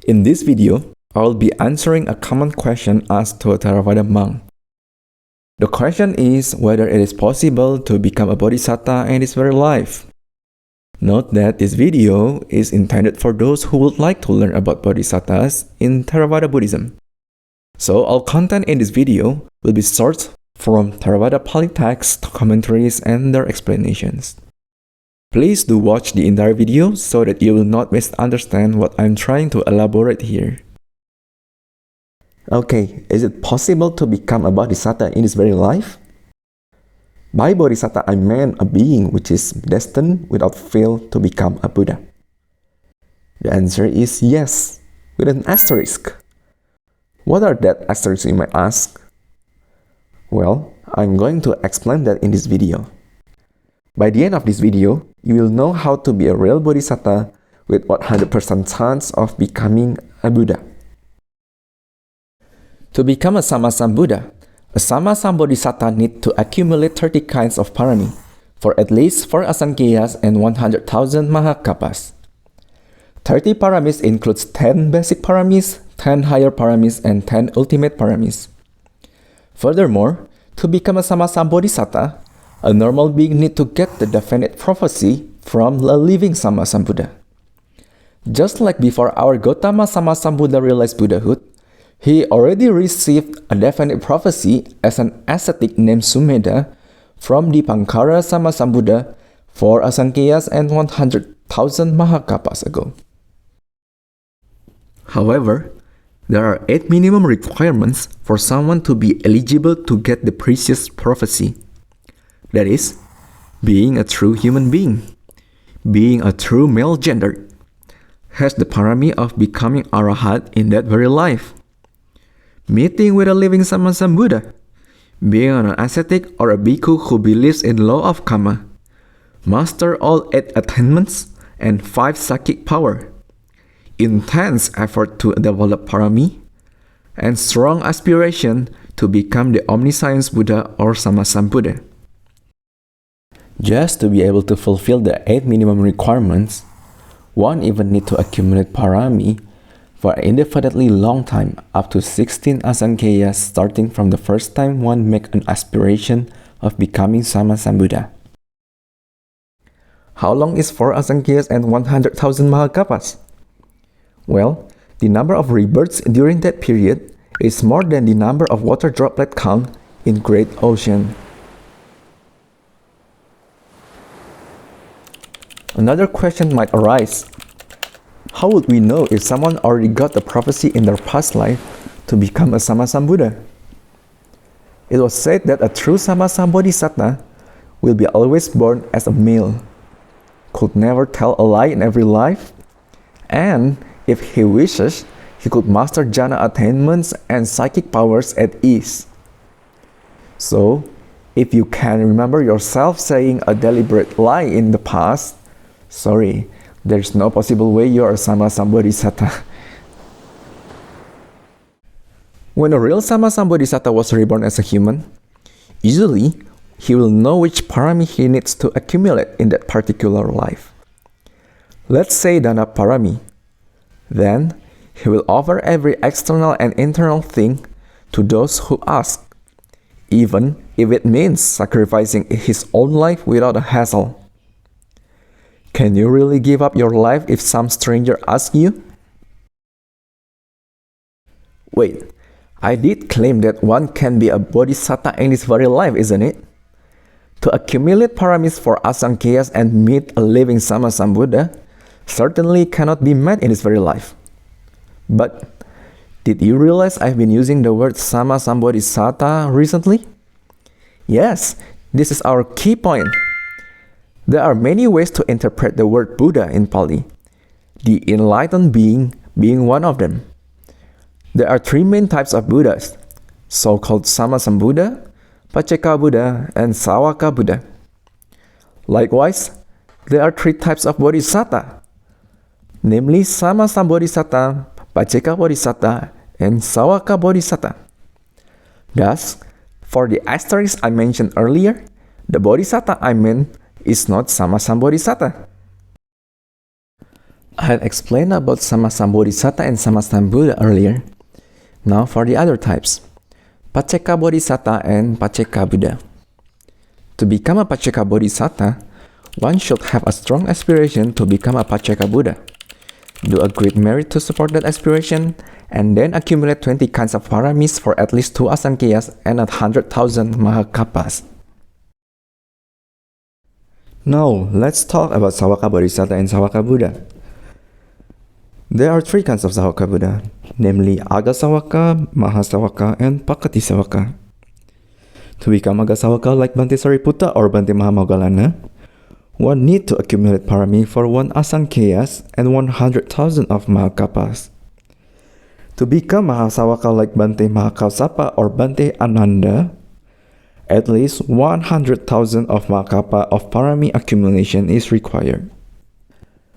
In this video, I will be answering a common question asked to a Theravada monk. The question is whether it is possible to become a bodhisattva in this very life. Note that this video is intended for those who would like to learn about bodhisattvas in Theravada Buddhism. So all content in this video will be sourced from Theravada Pali text, commentaries, and their explanations. Please do watch the entire video so that you will not misunderstand what I'm trying to elaborate here. Okay, is it possible to become a bodhisattva in this very life? By bodhisattva, I mean a being which is destined without fail to become a Buddha. The answer is yes, with an asterisk. What are that asterisks, you might ask? Well, I'm going to explain that in this video. By the end of this video, you will know how to be a real bodhisattva with 100% chance of becoming a Buddha. To become a Sammasambuddha, a Sammasambuddhisattva needs to accumulate 30 kinds of parami, for at least 4 asankheyas and 100,000 mahakappas. 30 paramis includes 10 basic paramis, 10 higher paramis, and 10 ultimate paramis. Furthermore, to become a Sammasambuddhisattva, a normal being needs to get the definite prophecy from a living Sammasambuddha. Just like before our Gautama Sammasambuddha realized Buddhahood, he already received a definite prophecy as an ascetic named Sumedha from Dipankara Sammasambuddha 4 asankheyas and 100,000 mahakappas ago. However, there are 8 minimum requirements for someone to be eligible to get the precious prophecy. That is, being a true human being, being a true male gender, has the parami of becoming arahat in that very life, meeting with a living Sammasambuddha, being an ascetic or a bhikkhu who believes in law of karma, master all 8 attainments and 5 psychic power, intense effort to develop parami, and strong aspiration to become the omniscience Buddha or Sammasambuddha. Just to be able to fulfill the 8 minimum requirements, one even needs to accumulate parami for an indefinitely long time, up to 16 asankheyas, starting from the first time one makes an aspiration of becoming Sammasambuddha. How long is 4 asankheyas and 100,000 mahakappas? Well, the number of rebirths during that period is more than the number of water droplet count in Great Ocean. Another question might arise. How would we know if someone already got the prophecy in their past life to become a Sammasambuddha? It was said that a true Sammasambuddhisattva will be always born as a male, could never tell a lie in every life, and if he wishes, he could master jhana attainments and psychic powers at ease. So, if you can remember yourself saying a deliberate lie in the past, sorry, there's no possible way you're a Sammasambuddhisattva. When a real Sammasambuddhisattva was reborn as a human, usually he will know which parami he needs to accumulate in that particular life. Let's say Dana parami. Then he will offer every external and internal thing to those who ask, even if it means sacrificing his own life without a hassle. Can you really give up your life if some stranger asks you? Wait, I did claim that one can be a bodhisattva in this very life, isn't it? To accumulate paramis for asankheyas and meet a living Sammasambuddha certainly cannot be met in this very life. But did you realize I've been using the word Sammasambuddhisattva recently? Yes, this is our key point. There are many ways to interpret the word Buddha in Pali, the enlightened being one of them. There are 3 main types of Buddhas, so-called Sammasambuddha, Pacceka Buddha, and Sawaka Buddha. Likewise, there are 3 types of Bodhisattva, namely Sammasambuddhisattva, Pacceka Bodhisattva, and Sawaka Bodhisattva. Thus, for the asterisk I mentioned earlier, the Bodhisattva I meant is not Sammasambuddhisattva. I had explained about Sammasambodhisatta and Sammasambuddha earlier. Now for the other types, Pacceka Bodhisatta and Pacceka Buddha. To become a Pacceka Bodhisatta, one should have a strong aspiration to become a Pacceka Buddha. Do a great merit to support that aspiration, and then accumulate 20 kinds of paramis for at least 2 asankheyas and 100,000 mahakappas. Now, let's talk about Sawaka Bodhisatta and Sawaka Buddha. There are 3 kinds of Sawaka Buddha, namely Agasawaka, Mahasawaka, and Pakatisawaka. To become Agasawaka like Bhante Sariputta or Bhante Mahamoggallana, one need to accumulate parami for 1 asankheyas and 100,000 of mahakappas. To become Mahasawaka like Bhante Mahakassapa or Bhante Ananda, at least 100,000 of mahakappa of parami accumulation is required.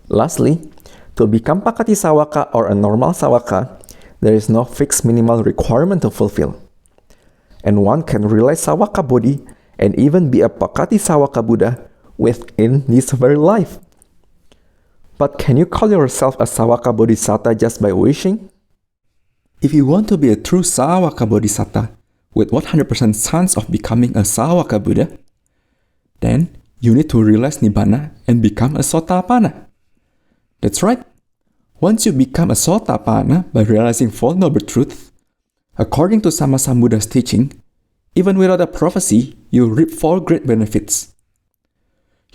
Lastly, to become Pakatisawaka or a normal Sawaka, there is no fixed minimal requirement to fulfill. And one can realize Sawaka Bodhi and even be a Pakatisawaka Buddha within this very life. But can you call yourself a Sawaka Bodhisatta just by wishing? If you want to be a true Sawaka Bodhisatta with 100% chance of becoming a Sawaka Buddha, then you need to realize Nibbana and become a Sotapanna. That's right. Once you become a Sotapanna by realizing Four Noble Truths, according to Sammasambuddha's teaching, even without a prophecy, you reap 4 great benefits.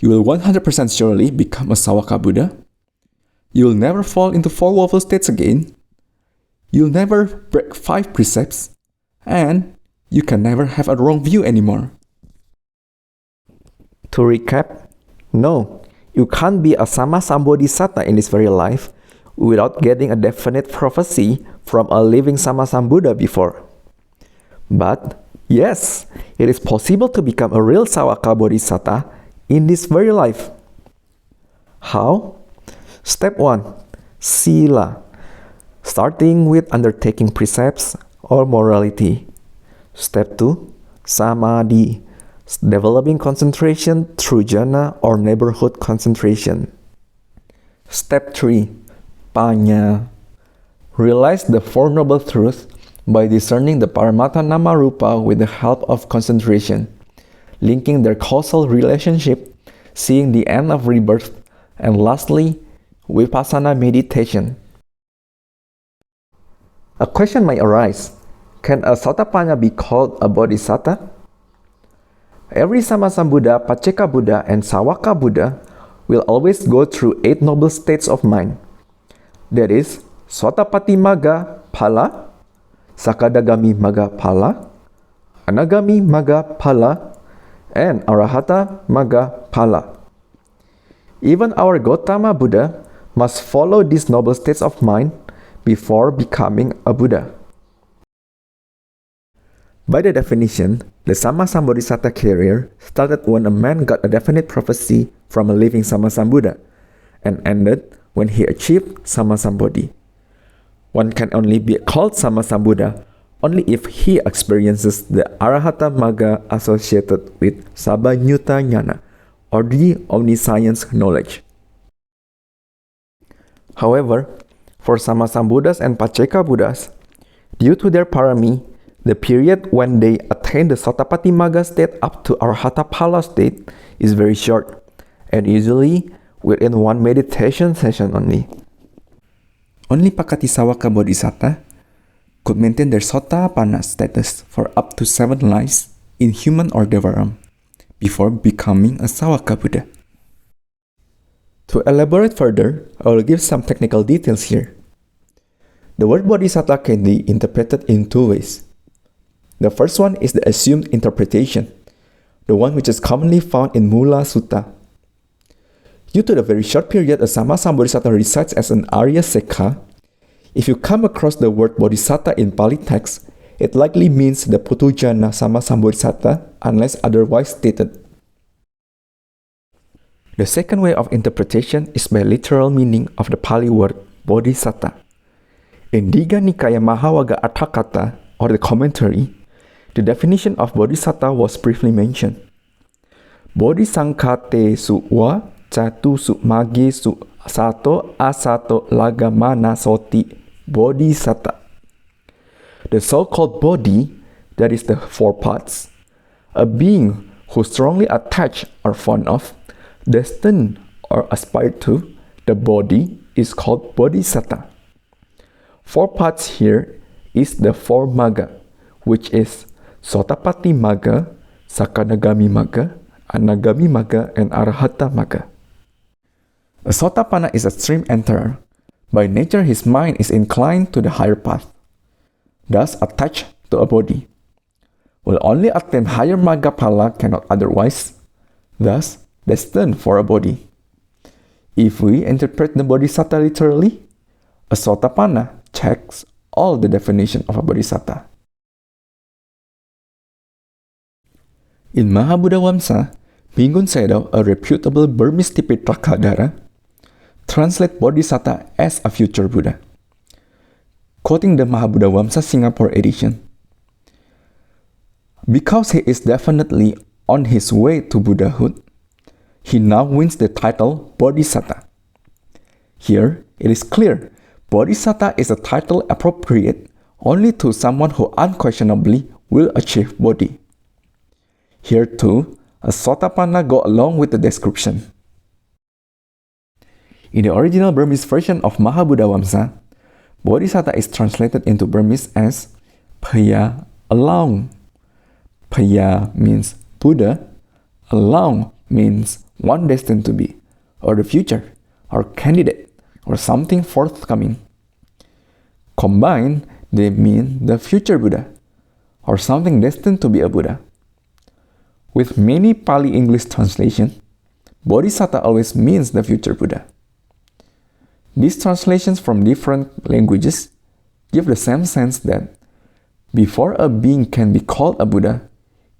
You will 100% surely become a Sawaka Buddha. You will never fall into 4 woeful states again. You'll never break 5 precepts. And you can never have a wrong view anymore. To recap, no, you can't be a Sammasambodhisatta in this very life without getting a definite prophecy from a living Sammasambuddha before. But yes, it is possible to become a real Sawaka Bodhisatta in this very life. How? Step 1. Sila. Starting with undertaking precepts or morality. Step 2. Samadhi. Developing concentration through jhana or neighborhood concentration. Step 3. Panya. Realize the Four Noble Truths by discerning the Paramattha Nama Rupa with the help of concentration, linking their causal relationship, seeing the end of rebirth, and lastly, Vipassana meditation. A question might arise: can a Sotapanna be called a Bodhisatta? Every Sammasambuddha, Pacceka Buddha, and Sawaka Buddha will always go through 8 noble states of mind. That is, Sotapatti Magga Phala, Sakadagami Magga Phala, Anagami Magga Phala, and Arahata Magga Phala. Even our Gautama Buddha must follow these noble states of mind before becoming a Buddha. By the definition, the Sammasambodhisatta career started when a man got a definite prophecy from a living Sammasambuddha and ended when he achieved Sammasambodhi. One can only be called Sammasambuddha only if he experiences the Arahata Magga associated with Sabbanyutta Jnana, or the omniscience knowledge. However, for Sammasambuddhas and Pacceka Buddhas, due to their parami, the period when they attain the Sotapatti Magga state up to Arahata Phala state is very short, and usually within 1 meditation session only. Only Pakatisawaka Bodhisatta could maintain their Sotapanna status for up to 7 lives in human or Devaram before becoming a Sawaka Buddha. To elaborate further, I will give some technical details here. The word Bodhisatta can be interpreted in 2 ways. The first one is the assumed interpretation, the one which is commonly found in Mula Sutta. Due to the very short period a Sammasambodhisatta resides as an Arya Sekha, if you come across the word Bodhisatta in Pali text, it likely means the Putujana Sammasambodhisatta unless otherwise stated. The second way of interpretation is by literal meaning of the Pali word Bodhisatta. In Digha Nikaya Mahavaga Atthakatha, or the commentary, the definition of Bodhisatta was briefly mentioned. Bodhisankhate su wa chatu su mage su sato asato lagamana soti bodhisatta. The so-called body, that is the four parts, a being who strongly attached or fond of, destined or aspire to, the body is called bodhisatta. Four parts here is the four magga, which is Sotapatti Magga, Sakadagami Magga, Anagami Magga, and Arahata Magga. A Sotapanna is a stream enterer. By nature, his mind is inclined to the higher path, thus attached to a body. Will only attain higher Magga Phala cannot otherwise, thus destined for a body. If we interpret the Bodhisatta literally, a Sotapanna checks all the definition of a Bodhisatta. In Mahabuddha Vamsa, Bhikkhu Sayadaw, a reputable Burmese Tipitaka Dara, translate Bodhisatta as a future Buddha. Quoting the Mahabuddha Vamsa Singapore edition, because he is definitely on his way to Buddhahood, he now wins the title Bodhisatta. Here, it is clear Bodhisatta is a title appropriate only to someone who unquestionably will achieve Bodhi. Here too, a Sotapanna go along with the description. In the original Burmese version of Mahabuddha Vamsa, Bodhisatta is translated into Burmese as Phaya Along. Phaya means Buddha, Along means one destined to be, or the future, or candidate, or something forthcoming. Combined, they mean the future Buddha, or something destined to be a Buddha. With many Pali English translations, Bodhisatta always means the future Buddha. These translations from different languages give the same sense that before a being can be called a Buddha,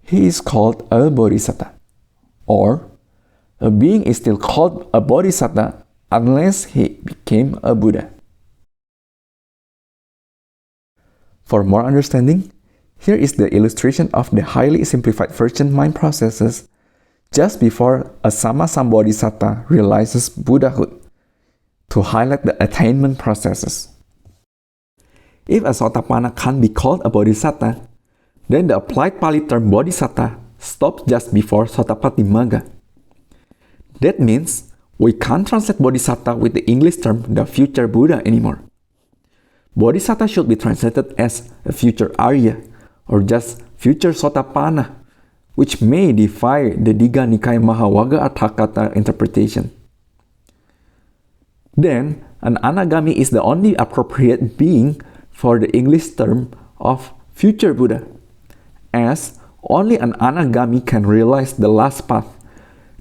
he is called a Bodhisatta. Or, a being is still called a Bodhisatta unless he became a Buddha. For more understanding, here is the illustration of the highly simplified version mind processes just before a Sammasambodhisatta realizes Buddhahood, to highlight the attainment processes. If a Sotapanna can't be called a Bodhisatta, then the applied Pali term Bodhisatta stops just before Sotapatti Magga. That means we can't translate Bodhisatta with the English term the future Buddha anymore. Bodhisatta should be translated as a future Arya, or just future Sotapanna, which may defy the Digha Nikaya Mahawagga Atthakatha interpretation. Then, an Anagami is the only appropriate being for the English term of future Buddha, as only an Anagami can realize the last path,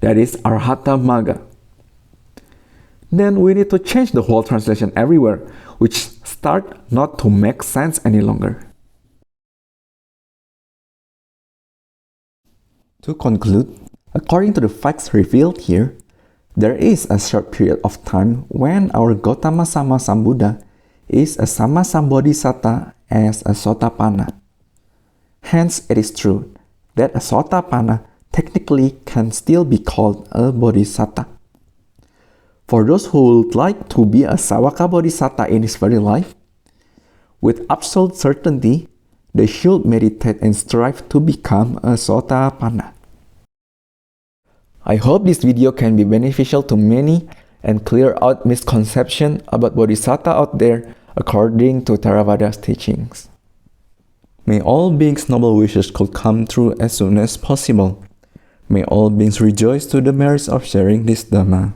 that is Arahata Magga. Then we need to change the whole translation everywhere, which start not to make sense any longer. To conclude, according to the facts revealed here, there is a short period of time when our Gautama Sammasambuddha is a Sammasambodhisatta as a Sotapanna. Hence, it is true that a Sotapanna technically can still be called a Bodhisatta. For those who would like to be a Sawaka Bodhisatta in this very life, with absolute certainty, they should meditate and strive to become a Sotapanna. I hope this video can be beneficial to many and clear out misconceptions about Bodhisatta out there according to Theravada's teachings. May all beings' noble wishes could come true as soon as possible. May all beings rejoice to the merits of sharing this Dhamma.